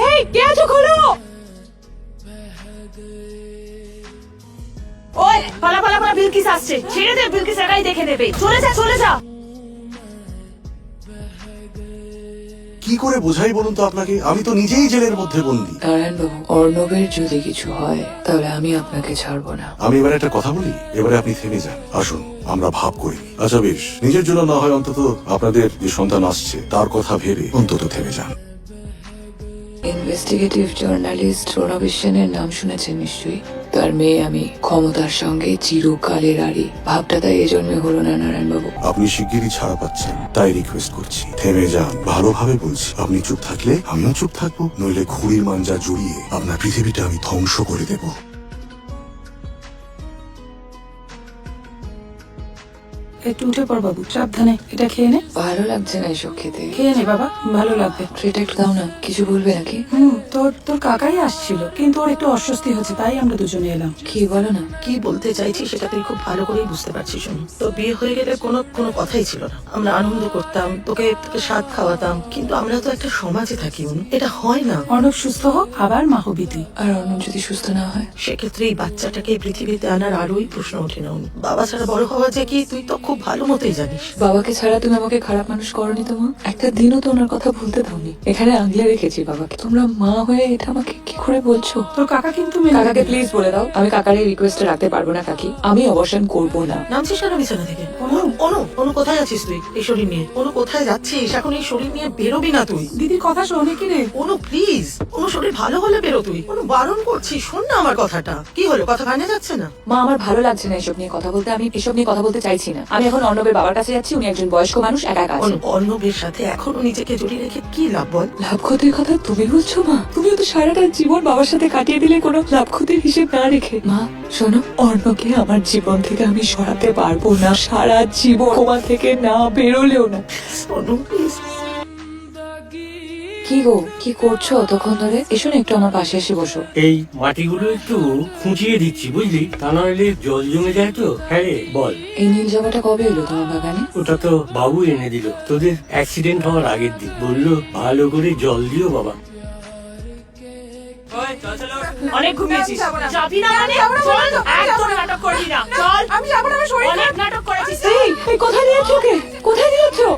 এই কে আছো খোলো। ওই পালা পালা পালা, বিলকিস আসছে। ছেড়ে দে, বিলকিস একাই দেখে নেবে। চলে যা চলে যা। কি করে বোঝাই বলুন তো আপনাকে? আমি তো নিজেই জেলের মধ্যে বন্দী। নারায়ণবাবু, অর্ণবের যদি কিছু হয় তাহলে আমি আপনাকে ছাড়বো না। আমি এবার একটা কথা বলি, এবারে আপনি থেমে যান। আসুন আমরা ভাব করি। আচ্ছা বেশ, নিজের জন্য না হয় অন্তত আপনাদের যে সন্তান আসছে তার কথা ভেবে অন্তত থেমে যান। ইনভেস্টিগেটিভ জার্নালিস্ট প্রণব সেনের নাম শুনেছেন নিশ্চয়ই। তার মেয়ে আমি, ক্ষমতার সঙ্গে চিরকালের আড়ি। ভাবটা তাই এই জন্মে হলো না নারায়ণবাবু। আপনি শিগগিরই ছাড়া পাচ্ছেন, তাই রিকোয়েস্ট করছি থেমে যান। ভালোভাবে বলছি, আপনি চুপ থাকলে আমিও চুপ থাকবো, নইলে ঘুড়ির মাঞ্জা জড়িয়ে আপনার পৃথিবীটা আমি ধ্বংস করে দেবো। একটু উঠে পড় বাবু, সাবধানে। এটা খেয়ে নে। ভালো লাগছে না এসব খেতে। খেয়ে নে বাবা, ভালো লাগবে। ট্রিট একটু দাও না। কিছু বলবে নাকি? তোর তোর কাকাই আসছিল, কিন্তু ওর একটু অস্বস্তি হচ্ছে, তাই আমরা দুজনে এলাম। কি বলো না। কি বলতে চাইছি সেটা তুই খুব ভালো করেই বুঝতে পারছিস। শোনো, তোর বিয়ে হয়ে গেলে কোনো কোনো কথাই ছিল না। আমরা আনন্দ করতাম, তোকে তোকে স্বাদ খাওয়াতাম, কিন্তু আমরা তো একটা সমাজে থাকি, এটা হয় না। অর্ণব সুস্থ হোক, আবার মা হবি তুই। আর অর্ণব যদি সুস্থ না হয়? সেক্ষেত্রে এই বাচ্চাটাকে এই পৃথিবীতে আনার আরোই প্রশ্ন ওঠে না। বাবা ছাড়া বড় হওয়া যে কি তুই তো খুব ভালো মতোই জানিস। বাবাকে ছাড়া তুমি আমাকে খারাপ মানুষ করনি তো মা। একটা দিনও তো ওনার কথা ভুলতে দাওনি। এখানে আগলে রেখেছি বাবাকে। তোমরা মা হয়ে এটা আমাকে কি করে বলছো? তোর কাকা কিন্তু মেনে কাকাকে নেবে। প্লিজ বলে দাও, আমি কাকার এই রিকোয়েস্টে রাখতে পারবো না কাকি। আমি অবসান করবো না। নামছিস কেন বিছানা থেকে? অনু কোথায় আছিস তুই এই শরীর নিয়ে? অনু কোথায় যাচ্ছিস এখন? এই শরীর নিয়ে বেরোবি না তুই। দিদির কথা শোনে কি রে? অনু প্লিজ, অনু শরীর ভালো হলে বেরো তুই। অনু বারণ করছি, শোন না আমার কথাটা। কি হলো, কথা কানে যাচ্ছে না? মা, আমার ভালো লাগছে না এসব নিয়ে কথা বলতে। আমি এসব নিয়ে কথা বলতে চাইছি না। আমি এখন অর্ণবের বাবার কাছে যাচ্ছি। উনি একজন বয়স্ক মানুষ, একা একা আছেন। অর্ণবের সাথে এখনো নিজেকে জড়িয়ে রেখে কি লাভ বল? লাভ ক্ষতির কথা তুমি বলছো মা? তুমিও তো সারাটা জীবন বাবার সাথে কাটিয়ে দিলে কোনো লাভ ক্ষতির হিসেব না রেখে। মা শোনো, অর্ণকে আমার জীবন থেকে আমি সরাতে পারবো না। সারা জীবন কোমা থেকে না বেরোলেও না। অনু প্লিজ। কি গো, কি করছো তখন ধরে? এসো না একটু আমার পাশে এসে বসো। এই মাটিগুলো একটু খুঁচিয়ে দিচ্ছি বুঝলি, তা নাহলে জল জমে যায় তো। হ্যাঁ রে, বল। এই নীল জবাটা কবে এলো তোমার বাগানে? ওটা তো বাবু এনে দিল তোদের অ্যাক্সিডেন্ট হওয়ার আগের দিন। বললো ভালো করে জল দিও বাবা। অনেক ঘুমিয়েছিস, যাবি না মানে? চল, একদম নাটক করবি না। চল, আমি যাবো না, আমি শরীর অনেক নাটক করেছিস। এই কোথায় নিয়েছো ওকে? কোথায় নিয়েছো?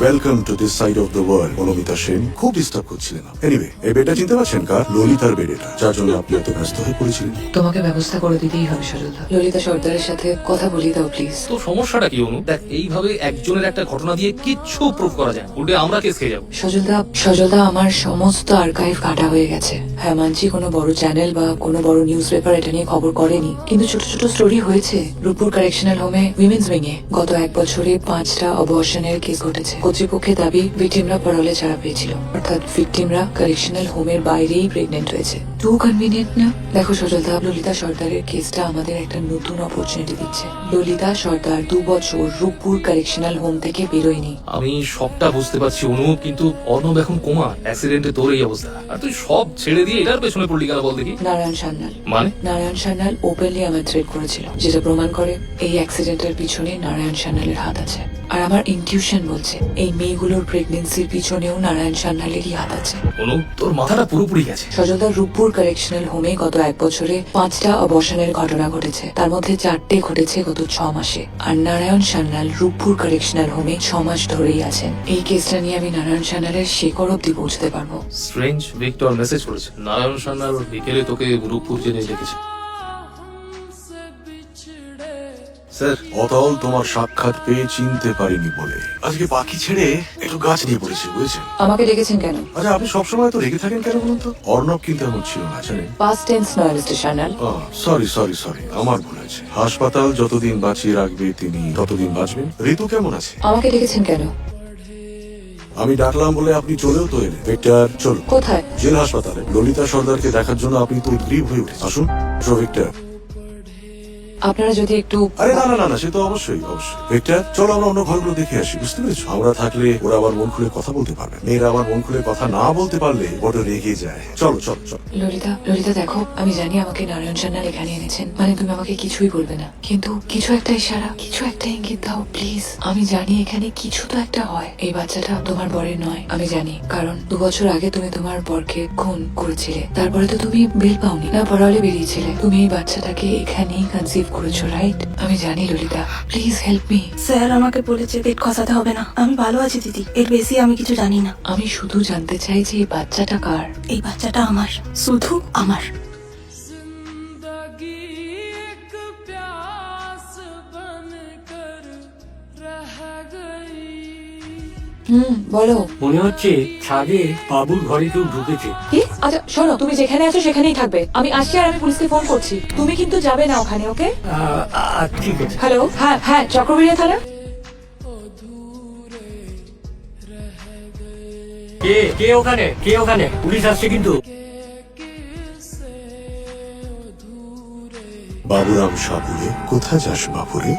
Welcome to this side of the world. Anumita Sen খুব ডিস্টার্ব করছিলেন। এনিওয়ে, এই বেডটা চিনতে পারছেন কার? ললিতার বেড এটা, যার জন্য আপনি এত ব্যস্ত হয়ে পড়েছিলেন। তোমাকে ব্যবস্থা করে দিতেই হবে সজলদা। ললিতা সর্দারের সাথে কথা বলি দাও প্লিজ। তো সমস্যাটা কি অনু? দেখ, এইভাবে একজনের একটা ঘটনা দিয়ে কিচ্ছু প্রুফ করা যায় না, উল্টে আমরা কেস খেয়ে যাবো। সজলদা আমার সমস্ত আর্কাইভ কাটা হয়ে গেছে। হ্যাঁ মানছি, কোনো বড় চ্যানেল বা কোনো বড় নিউজ পেপার এটা নিয়ে খবর করেনি, কিন্তু ছোট ছোট স্টোরি হয়েছে। রূপপুর কারেকশনাল হোমে উইমেন্স উইং এ গত 1 বছরে 5টা অবর্শনের কেস ঘটেছে। কর্তৃপক্ষের দাবি ভিকটিমরা পরলে ছাড়া পেয়েছিল, অর্থাৎ ভিকটিমরা কারেকশনাল হোমের বাইরেই প্রেগনেন্ট হয়েছে। টু কনভিনিয়েন্ট না? দেখো সজলদা, ললিতা সর্দারের কেসটা আমাদের একটা নতুন অপরচুনিটি দিচ্ছে। ললিতা সর্দার 2 বছর রূপপুর কারেকশনাল হোম থেকে বেরোয়নি। আমি সবটা বুঝতে পারছি অনু, কিন্তু অর্ণব এখন কোমা, অ্যাক্সিডেন্টে তোর এই অবস্থা, আর তুই সব ছেড়ে দিয়ে এটার পেছনে পড়লি কেন বল দেখি? নারায়ণ সান্যাল মানে? নারায়ণ সান্যাল ওপেনলি আমার থ্রেট করেছিল, যেটা প্রমাণ করে এই অ্যাক্সিডেন্টের পিছনে নারায়ণ সান্যালের হাত আছে। আর আমার ইনটিউশন বলছে এই মেয়েগুলোর প্রেগনেন্সির পিছনেও নারায়ণ সান্যালেরই হাত আছে। অনু, তোর মাথাটা পুরোপুরি গেছে। সজলদার রূপপুর কারেকশনাল হোমে গত 1 বছরে 5টা অবসানের ঘটনা ঘটেছে, তার মধ্যে 4টে ঘটেছে গত 6 মাসে। আর নারায়ণ সান্যাল রূপপুর কারেকশনাল হোমে 6 মাস ধরেই আছেন। এই কেসটা নিয়ে আমি নারায়ণ সান্যালের শেকড় অব্দি পৌঁছতে পারবো। স্ট্রেঞ্জ, ভিক্টর মেসেজ করেছে নারায়ণ সান্যাল বিকেলে তোকে রূপপুর জেনে ডেকেছে। স্যার, অতল তোমার সাক্ষাৎ পেয়ে চিনতে পারিনি বলে আজকে বাকি ছেড়ে একটু গাছ নিয়ে পড়েছি, বুঝেছেন? আমাকে ডেকেছেন কেন? আচ্ছা, আপনি সবসময় তো রেগে থাকেন কেন বলুন তো? অর্ণব কিন্তু এমন ছিল না, জানেন? পাস্ট টেন্স নয় মিস্টার সান্যাল। সরি, আমার ভুল হয়েছে। হাসপাতাল যতদিন বাঁচিয়ে রাখবে তিনি ততদিন বাঁচবেন। ঋতু কেমন আছে? আমাকে ডেকেছেন কেন? আমি ডাকলাম বলে আপনি চলেও তো এলেন। ভিক্টর, চলুন। কোথায়? জেল হাসপাতালে ললিতা সর্দারকে দেখার জন্য আপনি তো গ্রীব হয়ে উঠেছেন। আসুন ভিক্টর। আপনারা যদি একটু আরে না না না না, সে তো অবশ্যই অবশ্যই। ভিক্টর, চলো আমরা অন্য ঘরগুলো দেখে আসি, বুঝতে পেরেছো? আমরা থাকলে ওরা আবার মন খুলে কথা বলতে পারবে। মেয়েরা আবার মন খুলে কথা না বলতে পারলে বড় রেগে যায়। চলো চলো চলো। ললিতা, ললিতা দেখো, আমি জানি আমাকে নারায়ণ সান্যাল এখানে এনেছেন, মানে তুমি আমাকে কিছুই বলবে না, কিন্তু কিছু একটা ইশারা, কিছু একটা ইঙ্গিত দাও প্লিজ। আমি জানি এখানে কিছু তো একটা হয়। এই বাচ্চাটা তোমার বরের নয়, আমি জানি, কারণ 2 বছর আগে তুমি তোমার বরকে খুন করেছিলে। তারপরে তো তুমি বেল পাওনি, না পড়ালে বেরিয়েছিলে। তুমি এই বাচ্চাটাকে এখানেই কনসিভ করেছো, রাইট? আমি জানি Lalita, please help me. Sir আমাকে বলেছে পেট খসাতে হবে না, আমি ভালো আছি দিদি, এর বেশি আমি কিছু জানি না। আমি শুধু জানতে চাই যে এই বাচ্চাটা কার। এই বাচ্চাটা আমার, শুধু আমার। বলো। মনে হচ্ছে ছাদে বাবুর ঘরে কেউ ঢুকেছে। কি? আচ্ছা শোনো, তুমি যেখানে আছো সেখানেই থাকবে। আমি আসছি আর আমি পুলিশকে ফোন করছি। তুমি কিন্তু যাবে না ওখানে, ওকে? ঠিক আছে। হ্যালো, হ্যাঁ হ্যাঁ, চক্রবেড়িয়া থানা। কে ওখানে? কে ওখানে? পুলিশ আসছে কিন্তু। বাবুরাম সাবুরে, কোথায় যাস বাবুরে?